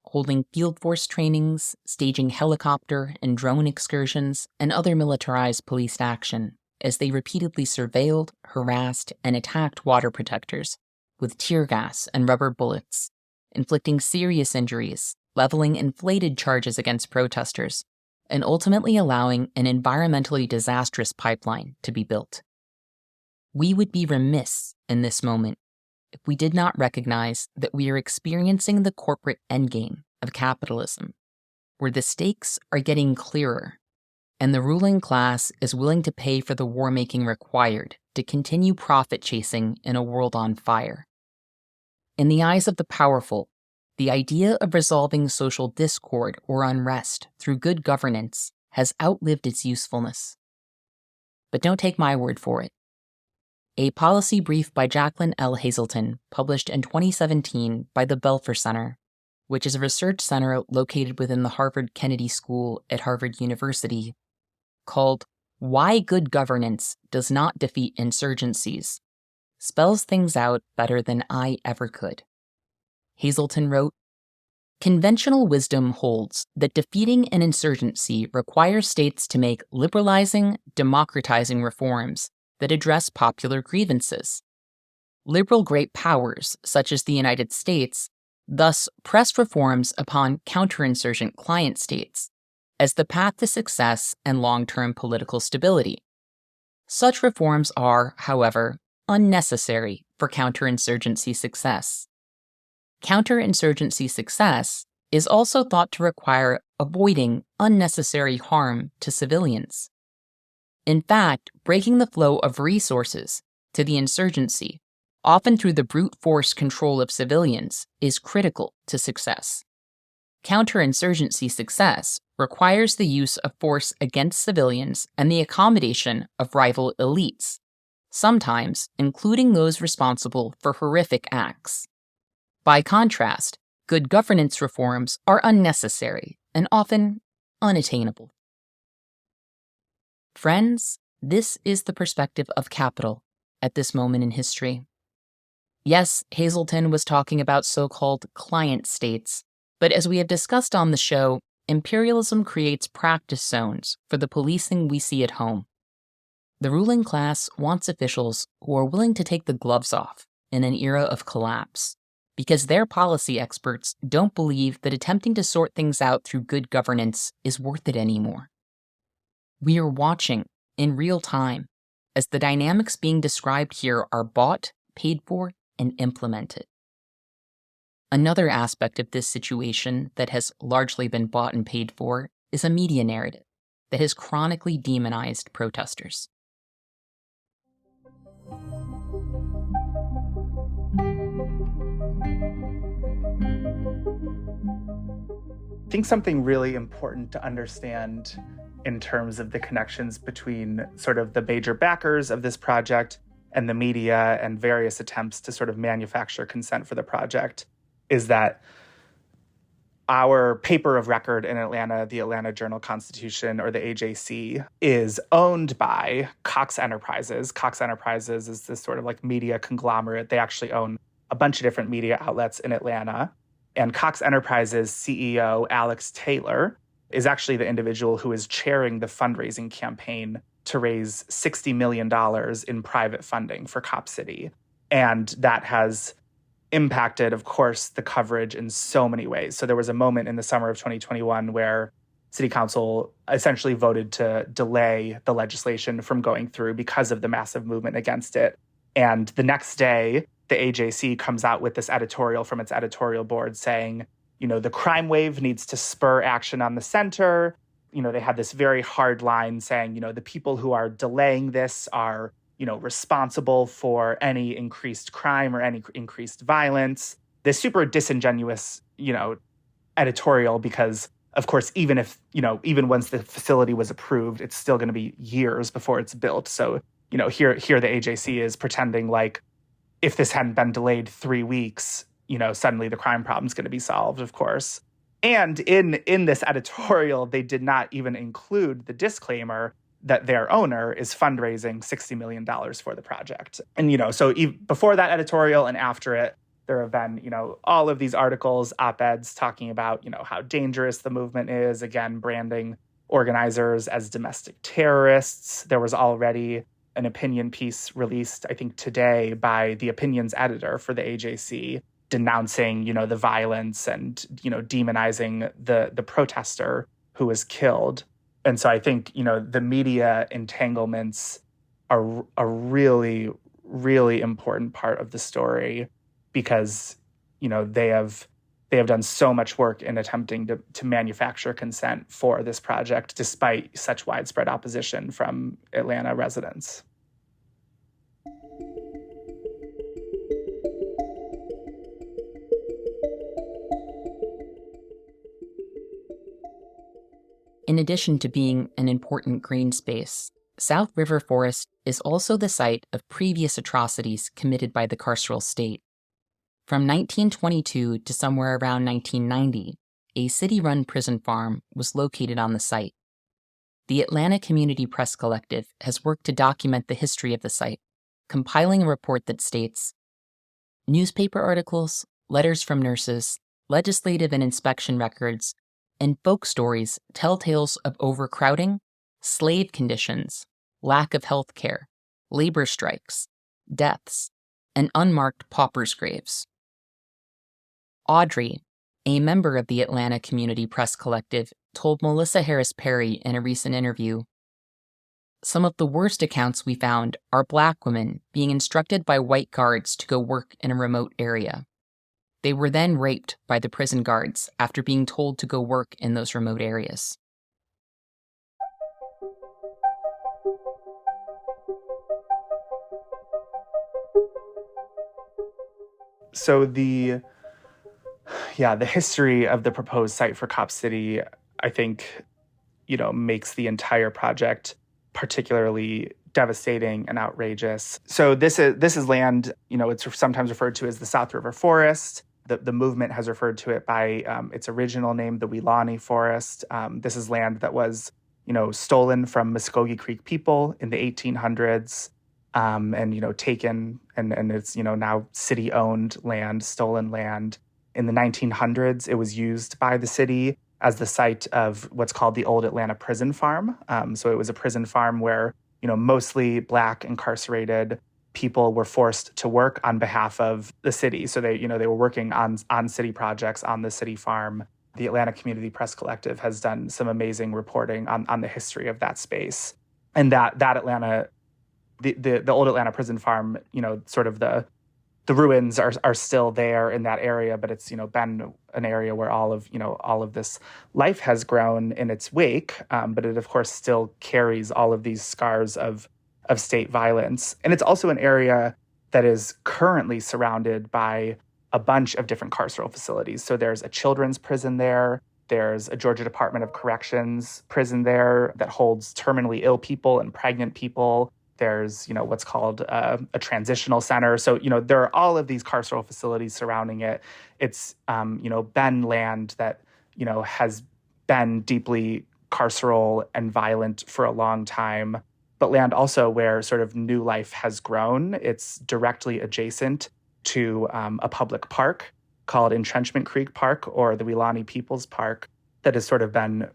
holding field force trainings, staging helicopter and drone excursions, and other militarized police action as they repeatedly surveilled, harassed, and attacked water protectors with tear gas and rubber bullets, inflicting serious injuries, leveling inflated charges against protesters, and ultimately allowing an environmentally disastrous pipeline to be built. We would be remiss in this moment if we did not recognize that we are experiencing the corporate endgame of capitalism, where the stakes are getting clearer, and the ruling class is willing to pay for the war-making required to continue profit-chasing in a world on fire. In the eyes of the powerful, the idea of resolving social discord or unrest through good governance has outlived its usefulness. But don't take my word for it. A policy brief by Jacqueline L. Hazelton, published in 2017 by the Belfer Center, which is a research center located within the Harvard Kennedy School at Harvard University, called Why Good Governance Does Not Defeat Insurgencies, spells things out better than I ever could. Hazelton wrote, "Conventional wisdom holds that defeating an insurgency requires states to make liberalizing, democratizing reforms that address popular grievances. Liberal great powers, such as the United States, thus press reforms upon counterinsurgent client states as the path to success and long-term political stability. Such reforms are, however, unnecessary for counterinsurgency success. Counterinsurgency success is also thought to require avoiding unnecessary harm to civilians. In fact, breaking the flow of resources to the insurgency, often through the brute force control of civilians, is critical to success. Counterinsurgency success requires the use of force against civilians and the accommodation of rival elites, sometimes including those responsible for horrific acts. By contrast, good governance reforms are unnecessary and often unattainable." Friends, this is the perspective of capital at this moment in history. Yes, Hazelton was talking about so-called client states, but as we have discussed on the show, imperialism creates practice zones for the policing we see at home. The ruling class wants officials who are willing to take the gloves off in an era of collapse, because their policy experts don't believe that attempting to sort things out through good governance is worth it anymore. We are watching, in real time, as the dynamics being described here are bought, paid for, and implemented. Another aspect of this situation that has largely been bought and paid for is a media narrative that has chronically demonized protesters. I think something really important to understand in terms of the connections between sort of the major backers of this project and the media and various attempts to sort of manufacture consent for the project is that our paper of record in Atlanta, the Atlanta Journal-Constitution, or the AJC, is owned by Cox Enterprises. Cox Enterprises is this sort of like media conglomerate. They actually own a bunch of different media outlets in Atlanta. And Cox Enterprises CEO Alex Taylor is actually the individual who is chairing the fundraising campaign to raise $60 million in private funding for Cop City. And that has impacted, of course, the coverage in so many ways. So there was a moment in the summer of 2021 where City Council essentially voted to delay the legislation from going through because of the massive movement against it. And the next day, the AJC comes out with this editorial from its editorial board saying, the crime wave needs to spur action on the center. They had this very hard line saying, the people who are delaying this are, responsible for any increased crime or any increased violence. This super disingenuous editorial because, of course, even once the facility was approved, it's still going to be years before it's built. So, here the AJC is pretending like if this hadn't been delayed 3 weeks, suddenly the crime problem is going to be solved, of course. And in this editorial, they did not even include the disclaimer that their owner is fundraising $60 million for the project. And, so before that editorial and after it, there have been, all of these articles, op-eds talking about, how dangerous the movement is, again, branding organizers as domestic terrorists. There was already an opinion piece released, I think, today by the opinions editor for the AJC, denouncing, the violence and, demonizing the protester who was killed. And so I think, the media entanglements are a really, really important part of the story because, they have done so much work in attempting to manufacture consent for this project, despite such widespread opposition from Atlanta residents. In addition to being an important green space, South River Forest is also the site of previous atrocities committed by the carceral state. From 1922 to somewhere around 1990, a city-run prison farm was located on the site. The Atlanta Community Press Collective has worked to document the history of the site, compiling a report that states, newspaper articles, letters from nurses, legislative and inspection records, and folk stories tell tales of overcrowding, slave conditions, lack of health care, labor strikes, deaths, and unmarked paupers' graves. Audrey, a member of the Atlanta Community Press Collective, told Melissa Harris Perry in a recent interview, "Some of the worst accounts we found are Black women being instructed by white guards to go work in a remote area. They were then raped by the prison guards after being told to go work in those remote areas." So the history of the proposed site for Cop City, I think, makes the entire project particularly devastating and outrageous. So this is land, it's sometimes referred to as the South River Forest. The movement has referred to it by its original name, the Weelaunee Forest. This is land that was, stolen from Muskogee Creek people in the 1800s, and, taken, and it's, now city-owned land, stolen land. In the 1900s, it was used by the city as the site of what's called the Old Atlanta Prison Farm. So it was a prison farm where, mostly Black incarcerated people were forced to work on behalf of the city. So they were working on city projects on the city farm. The Atlanta Community Press Collective has done some amazing reporting on the history of that space. And that Atlanta, the Old Atlanta Prison Farm, sort of the ruins are still there in that area, but it's, been an area where all of this life has grown in its wake. But it, of course, still carries all of these scars of state violence. And it's also an area that is currently surrounded by a bunch of different carceral facilities. So there's a children's prison there. There's a Georgia Department of Corrections prison there that holds terminally ill people and pregnant people. There's, what's called a transitional center. So, there are all of these carceral facilities surrounding it. It's, been land that, has been deeply carceral and violent for a long time, but land also where sort of new life has grown. It's directly adjacent to a public park called Entrenchment Creek Park, or the Weelaunee People's Park, that has sort of been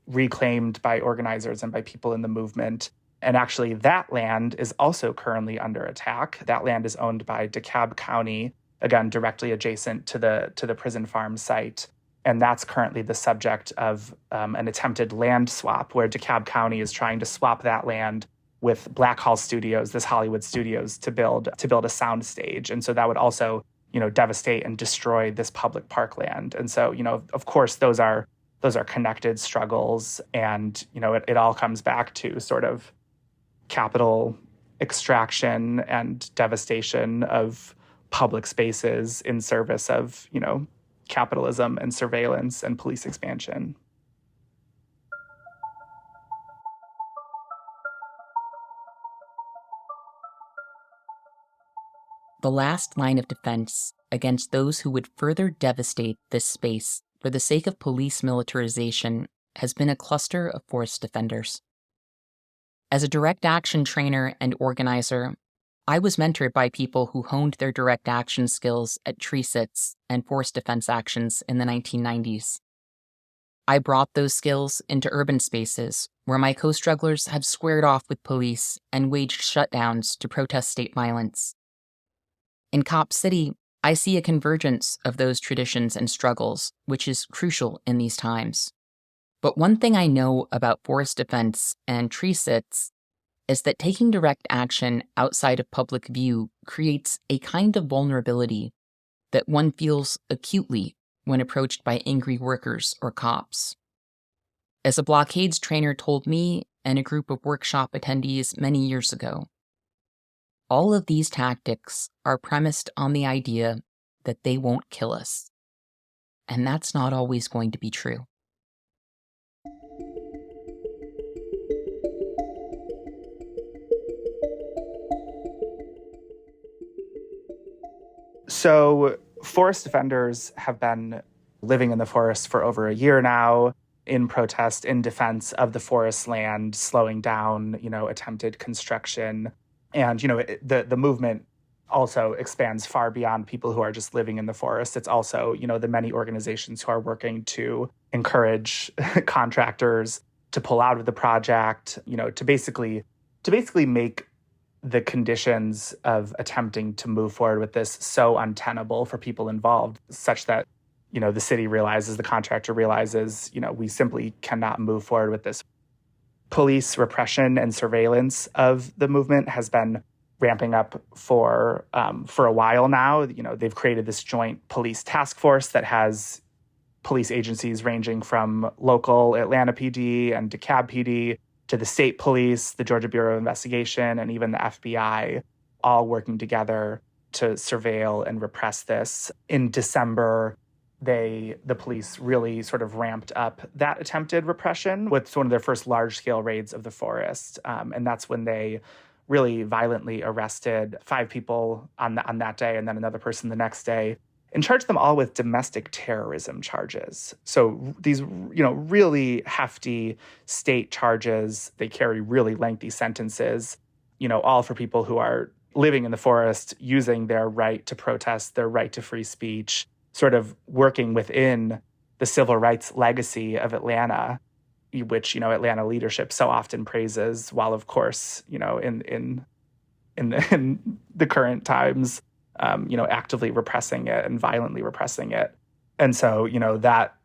reclaimed by organizers and by people in the movement. And actually, that land is also currently under attack. That land is owned by DeKalb County, again, directly adjacent to the prison farm site. And that's currently the subject of an attempted land swap, where DeKalb County is trying to swap that land with Black Hall Studios, this Hollywood Studios, to build a sound stage. And so that would also, devastate and destroy this public parkland. And so, of course, those are connected struggles. And, it all comes back to sort of capital extraction and devastation of public spaces in service of, capitalism and surveillance and police expansion. The last line of defense against those who would further devastate this space for the sake of police militarization has been a cluster of forest defenders. As a direct action trainer and organizer, I was mentored by people who honed their direct action skills at tree sits and forest defense actions in the 1990s. I brought those skills into urban spaces where my co-strugglers have squared off with police and waged shutdowns to protest state violence. In Cop City, I see a convergence of those traditions and struggles, which is crucial in these times. But one thing I know about forest defense and tree sits is that taking direct action outside of public view creates a kind of vulnerability that one feels acutely when approached by angry workers or cops. As a blockades trainer told me and a group of workshop attendees many years ago, all of these tactics are premised on the idea that they won't kill us. And that's not always going to be true. So forest defenders have been living in the forest for over a year now in protest, in defense of the forest land, slowing down, attempted construction. And, the movement also expands far beyond people who are just living in the forest. It's also, the many organizations who are working to encourage contractors to pull out of the project, to basically make the conditions of attempting to move forward with this so untenable for people involved, such that, the city realizes, the contractor realizes, we simply cannot move forward with this. Police repression and surveillance of the movement has been ramping up for a while now. They've created this joint police task force that has police agencies ranging from local Atlanta PD and DeKalb PD to the state police, the Georgia Bureau of Investigation, and even the FBI, all working together to surveil and repress this. In December, the police really sort of ramped up that attempted repression with one of their first large-scale raids of the forest. And that's when they really violently arrested 5 people on that day and then another person the next day, and charged them all with domestic terrorism charges. So these, really hefty state charges. They carry really lengthy sentences, all for people who are living in the forest, using their right to protest, their right to free speech, sort of working within the civil rights legacy of Atlanta, which, Atlanta leadership so often praises, while, of course, in the current times, actively repressing it and violently repressing it. And so,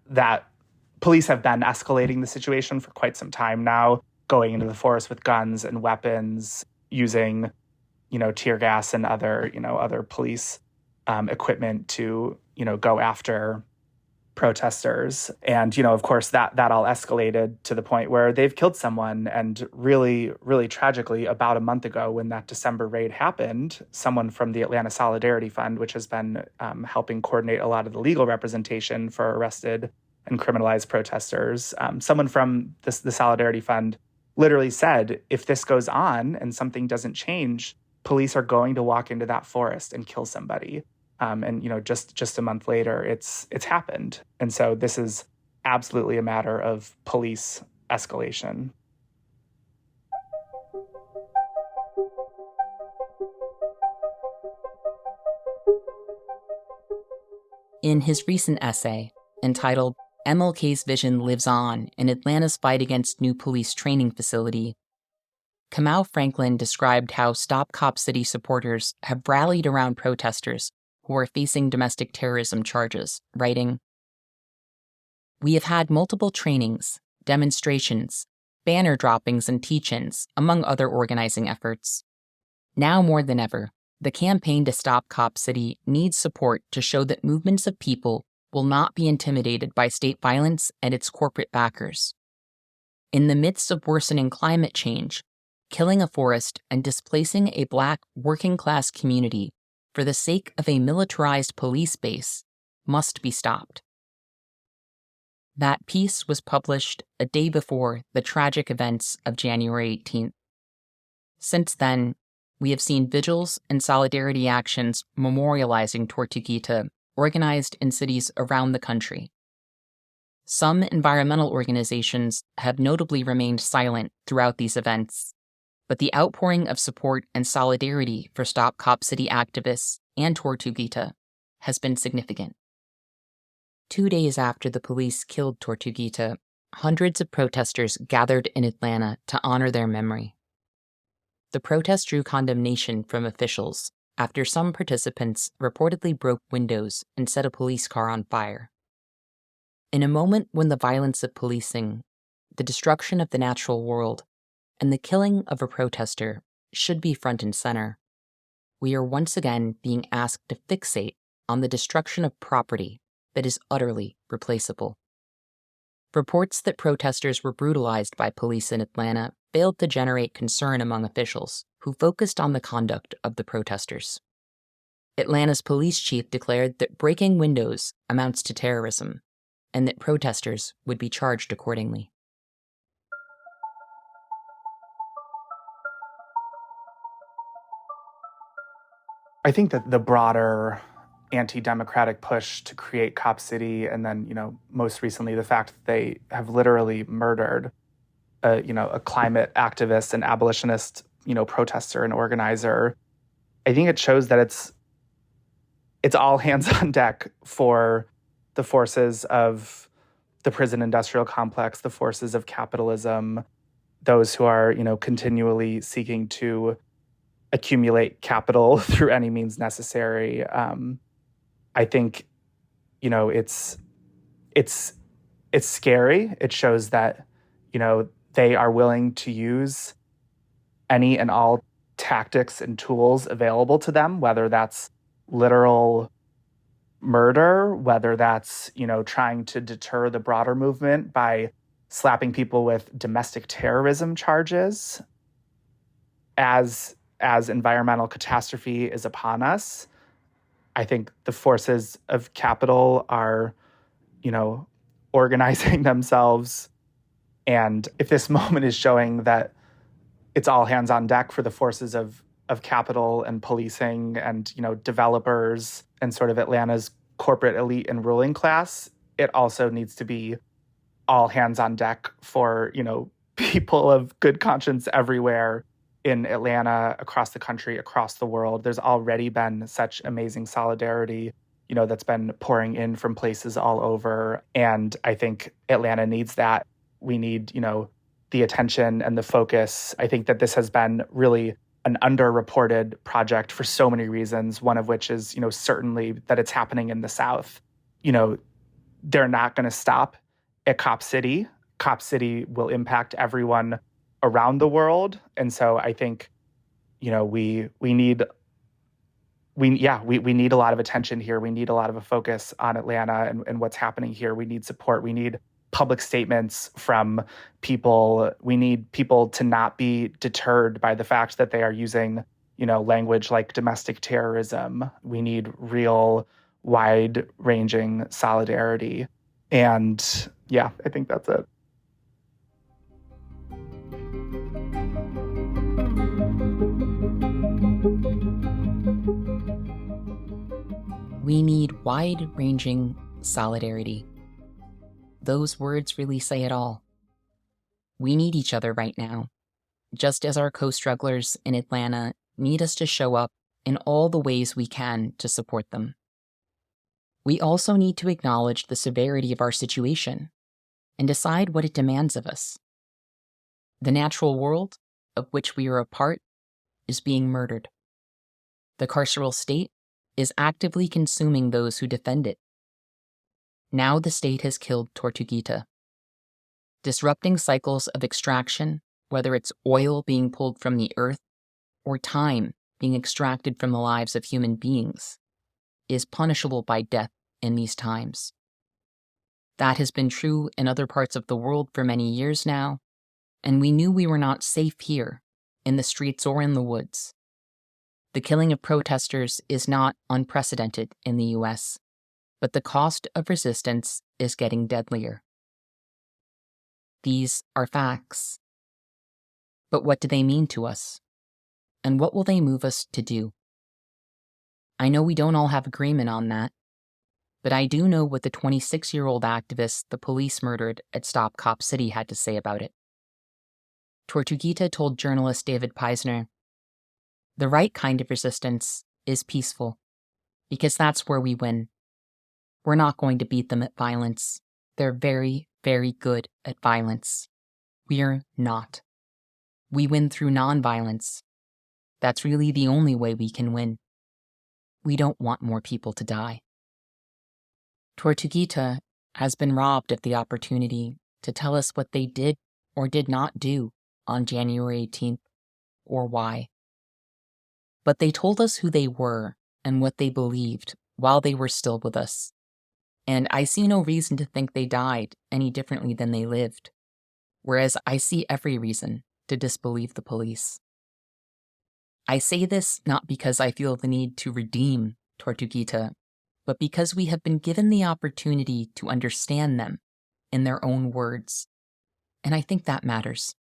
that police have been escalating the situation for quite some time now, going into the forest with guns and weapons, using, tear gas and other police equipment to, go after protesters. And, of course, that all escalated to the point where they've killed someone. And really, really tragically, about a month ago when that December raid happened, someone from the Atlanta Solidarity Fund, which has been helping coordinate a lot of the legal representation for arrested and criminalized protesters, someone from the Solidarity Fund literally said, if this goes on and something doesn't change, police are going to walk into that forest and kill somebody. And, just a month later, it's happened. And so this is absolutely a matter of police escalation. In his recent essay, entitled MLK's Vision Lives On in Atlanta's Fight Against New Police Training Facility, Kamau Franklin described how Stop Cop City supporters have rallied around protesters who are facing domestic terrorism charges, writing, "We have had multiple trainings, demonstrations, banner droppings, and teach-ins, among other organizing efforts. Now more than ever, the campaign to stop Cop City needs support to show that movements of people will not be intimidated by state violence and its corporate backers. In the midst of worsening climate change, killing a forest and displacing a Black working-class community for the sake of a militarized police base must be stopped. That piece was published a day before the tragic events of January 18th. Since then, we have seen vigils and solidarity actions memorializing Tortuguita organized in cities around the country. Some environmental organizations have notably remained silent throughout these events, but the outpouring of support and solidarity for Stop Cop City activists and Tortuguita has been significant. 2 days after the police killed Tortuguita, hundreds of protesters gathered in Atlanta to honor their memory. The protest drew condemnation from officials after some participants reportedly broke windows and set a police car on fire. In a moment when the violence of policing, the destruction of the natural world, and the killing of a protester should be front and center, we are once again being asked to fixate on the destruction of property that is utterly replaceable. Reports that protesters were brutalized by police in Atlanta failed to generate concern among officials who focused on the conduct of the protesters. Atlanta's police chief declared that breaking windows amounts to terrorism and that protesters would be charged accordingly. I think that the broader anti-democratic push to create Cop City, and then, most recently the fact that they have literally murdered a climate activist and abolitionist, protester and organizer, I think it shows that it's all hands on deck for the forces of the prison industrial complex, the forces of capitalism, those who are, continually seeking to accumulate capital through any means necessary. I think, it's scary. It shows that, they are willing to use any and all tactics and tools available to them, whether that's literal murder, whether that's, trying to deter the broader movement by slapping people with domestic terrorism charges. As environmental catastrophe is upon us, I think the forces of capital are, organizing themselves. And if this moment is showing that it's all hands on deck for the forces of capital and policing and, developers and sort of Atlanta's corporate elite and ruling class, it also needs to be all hands on deck for, people of good conscience everywhere in Atlanta, across the country, across the world. There's already been such amazing solidarity, that's been pouring in from places all over. And I think Atlanta needs that. We need, the attention and the focus. I think that this has been really an underreported project for so many reasons, one of which is, certainly that it's happening in the South. They're not going to stop at Cop City. Cop City will impact everyone around the world. And so I think, we need a lot of attention here. We need a lot of a focus on Atlanta and what's happening here. We need support. We need public statements from people. We need people to not be deterred by the fact that they are using, language like domestic terrorism. We need real wide-ranging solidarity. And I think that's it. We need wide-ranging solidarity. Those words really say it all. We need each other right now, just as our co-strugglers in Atlanta need us to show up in all the ways we can to support them. We also need to acknowledge the severity of our situation and decide what it demands of us. The natural world, of which we are a part, is being murdered. The carceral state is actively consuming those who defend it. Now the state has killed Tortuguita, disrupting cycles of extraction, whether it's oil being pulled from the earth or time being extracted from the lives of human beings, is punishable by death in these times. That has been true in other parts of the world for many years now, and we knew we were not safe here, in the streets or in the woods. The killing of protesters is not unprecedented in the US. but the cost of resistance is getting deadlier. These are facts. But what do they mean to us? And what will they move us to do? I know we don't all have agreement on that, but I do know what the 26-year-old activist the police murdered at Stop Cop City had to say about it. Tortuguita told journalist David Peisner, "The right kind of resistance is peaceful, because that's where we win. We're not going to beat them at violence. They're very, very good at violence. We're not. We win through nonviolence. That's really the only way we can win. We don't want more people to die." Tortuguita has been robbed of the opportunity to tell us what they did or did not do on January 18th, or why. But they told us who they were and what they believed while they were still with us. And I see no reason to think they died any differently than they lived, whereas I see every reason to disbelieve the police. I say this not because I feel the need to redeem Tortuguita, but because we have been given the opportunity to understand them in their own words, and I think that matters.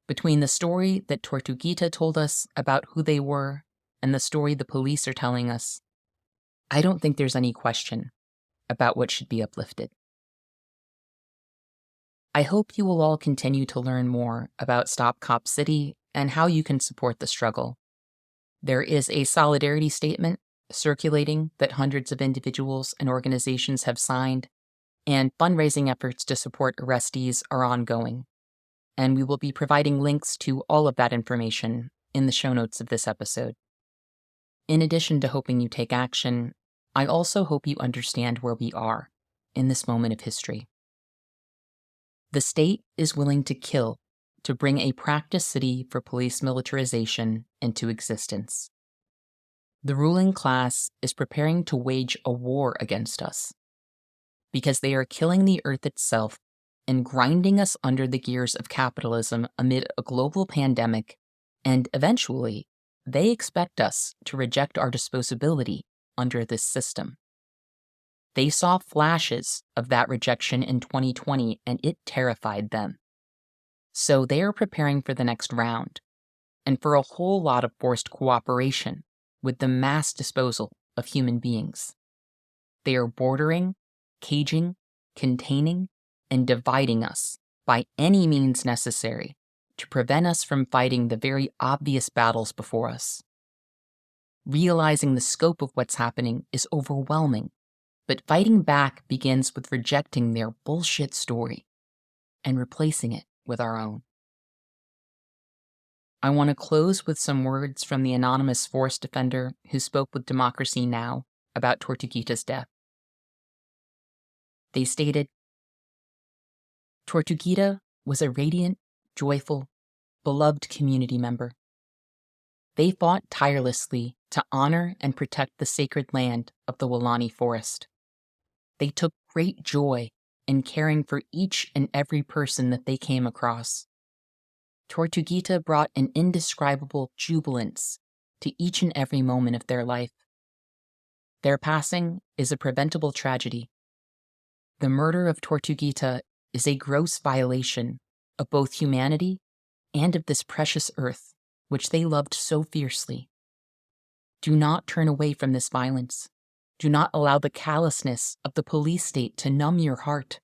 Between the story that Tortuguita told us about who they were and the story the police are telling us, I don't think there's any question about what should be uplifted. I hope you will all continue to learn more about Stop Cop City and how you can support the struggle. There is a solidarity statement circulating that hundreds of individuals and organizations have signed, and fundraising efforts to support arrestees are ongoing. And we will be providing links to all of that information in the show notes of this episode. In addition to hoping you take action, I also hope you understand where we are in this moment of history. The state is willing to kill to bring a practice city for police militarization into existence. The ruling class is preparing to wage a war against us because they are killing the earth itself and grinding us under the gears of capitalism amid a global pandemic, and eventually, they expect us to reject our disposability under this system. They saw flashes of that rejection in 2020, and it terrified them. So they are preparing for the next round, and for a whole lot of forced cooperation with the mass disposal of human beings. They are bordering, caging, containing, and dividing us by any means necessary to prevent us from fighting the very obvious battles before us. Realizing the scope of what's happening is overwhelming, but fighting back begins with rejecting their bullshit story and replacing it with our own. I want to close with some words from the anonymous force defender who spoke with Democracy Now! About Tortuguita's death. They stated, "Tortuguita was a radiant, joyful, beloved community member. They fought tirelessly to honor and protect the sacred land of the Weelaunee Forest. They took great joy in caring for each and every person that they came across. Tortuguita brought an indescribable jubilance to each and every moment of their life. Their passing is a preventable tragedy. The murder of Tortuguita is a gross violation of both humanity and of this precious earth, which they loved so fiercely. Do not turn away from this violence. Do not allow the callousness of the police state to numb your heart.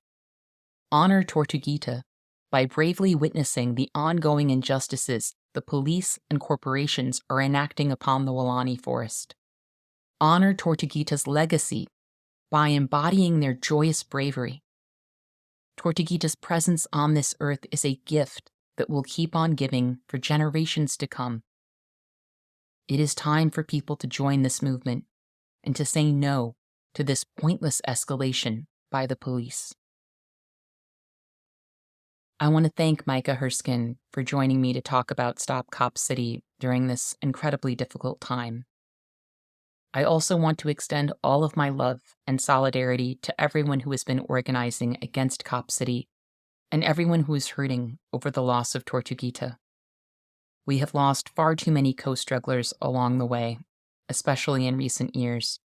Honor Tortuguita by bravely witnessing the ongoing injustices the police and corporations are enacting upon the Weelaunee Forest. Honor Tortuguita's legacy by embodying their joyous bravery. Tortuguita's presence on this earth is a gift that will keep on giving for generations to come. It is time for people to join this movement and to say no to this pointless escalation by the police." I want to thank Micah Herskind for joining me to talk about Stop Cop City during this incredibly difficult time. I also want to extend all of my love and solidarity to everyone who has been organizing against Cop City and everyone who is hurting over the loss of Tortuguita. We have lost far too many co-strugglers along the way, especially in recent years,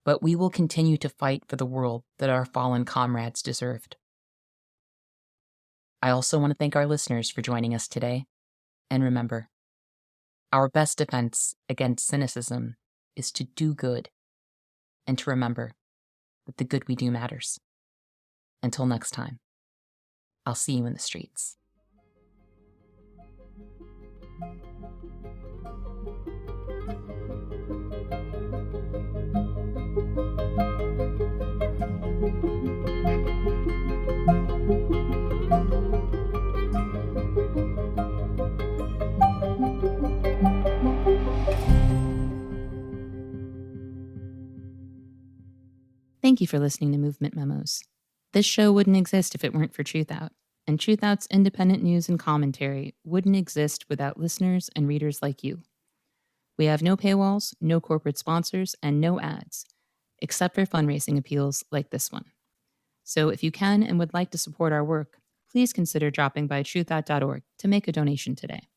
but we will continue to fight for the world that our fallen comrades deserved. I also want to thank our listeners for joining us today. And remember, our best defense against cynicism is to do good and to remember that the good we do matters. Until next time, I'll see you in the streets. Thank you for listening to Movement Memos. This show wouldn't exist if it weren't for TRUTHOUT, and TRUTHOUT's independent news and commentary wouldn't exist without listeners and readers like you. We have no paywalls, no corporate sponsors, and no ads, except for fundraising appeals like this one. So if you can and would like to support our work, please consider dropping by truthout.org to make a donation today.